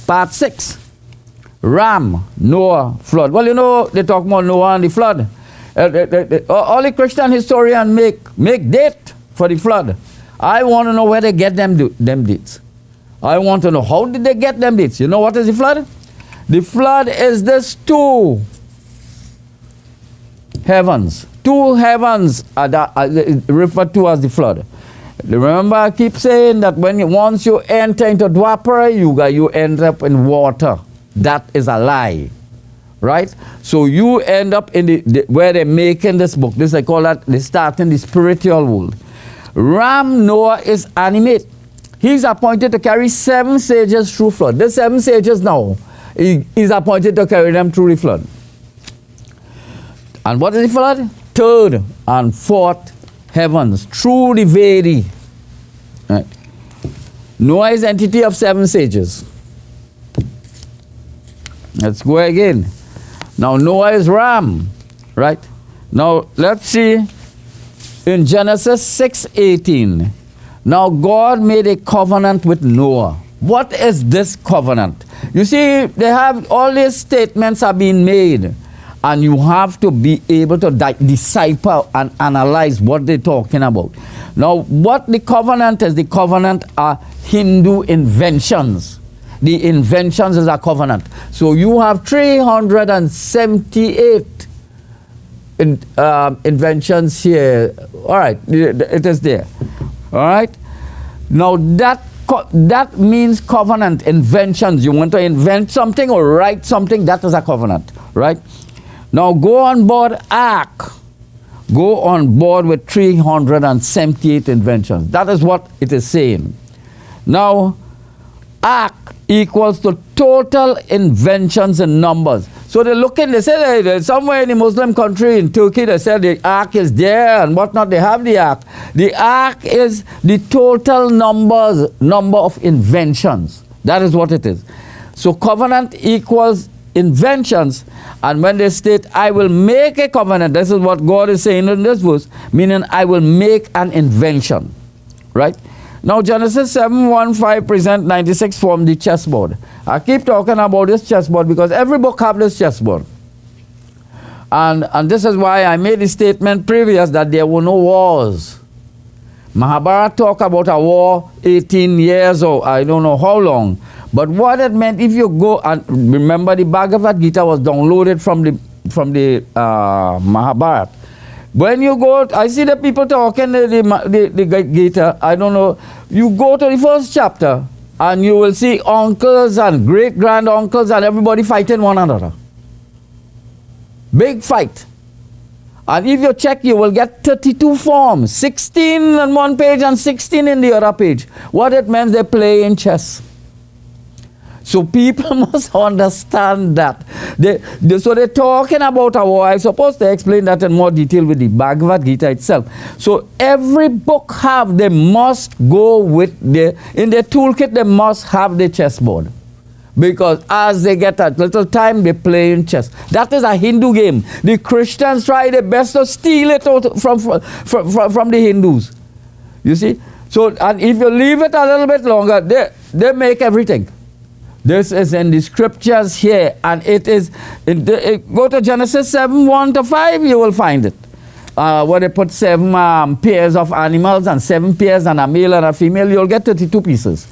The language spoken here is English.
Part 6. Ram, Noah, flood. Well, you know, they talk about Noah and the flood. All the Christian historians make date for the flood. I want to know where they get them dates. I want to know how did they get them dates. You know what is the flood? The flood is this two heavens. Two heavens are referred to as the flood. Remember, I keep saying that once you enter into Dwapara Yuga, you end up in water. That is a lie, right? So you end up in where they're making this book. This, I call that, they start in the spiritual world. Ram, Noah, is animate. He's appointed to carry 7 sages through flood. The 7 sages now, he's appointed to carry them through the flood. And what is the flood? 3rd and 4th heavens, through the Vedi. Right. Noah is entity of 7 sages. Let's go again. Now Noah is Ram, right? Now let's see in Genesis 6:18. Now God made a covenant with Noah. What is this covenant? You see, they have all these statements are being made, and you have to be able to decipher and analyze what they're talking about. Now, what the covenant is, the covenant are Hindu inventions. The inventions is a covenant. So you have 378 inventions here. All right, it is there. All right. Now that means covenant, inventions. You want to invent something or write something, that is a covenant, right? Now go on board Ark. Go on board with 378 inventions. That is what it is saying. Now, Ark equals to total inventions in numbers. So they look in, they say that somewhere in a Muslim country in Turkey, they said the Ark is there and whatnot, they have the Ark. The Ark is the total number of inventions. That is what it is. So covenant equals inventions, and when they state, I will make a covenant, this is what God is saying in this verse, meaning I will make an invention, right? Now Genesis 7:1-5 present 96 from the chessboard. I keep talking about this chessboard because every book have this chessboard. And this is why I made the statement previous that there were no wars. Mahabharata talk about a war 18 years or I don't know how long. But what it meant, if you go and remember, the Bhagavad Gita was downloaded from the Mahabharata. When you go, I see the people talking the Gita, I don't know, you go to the first chapter and you will see uncles and great-granduncles and everybody fighting one another. Big fight. And if you check, you will get 32 forms, 16 on one page and 16 in the other page. What it means, they play in chess. So people must understand that. So they're talking about a war. I'm supposed to explain that in more detail with the Bhagavad Gita itself. So every book they must go with in their toolkit, they must have the chessboard. Because as they get a little time, they play in chess. That is a Hindu game. The Christians try their best to steal it out from the Hindus. You see? So, and if you leave it a little bit longer, they make everything. This is in the scriptures here, and it is, go to Genesis 7:1-5, you will find it. Where they put 7 pairs of animals and 7 pairs and a male and a female, you'll get 32 pieces.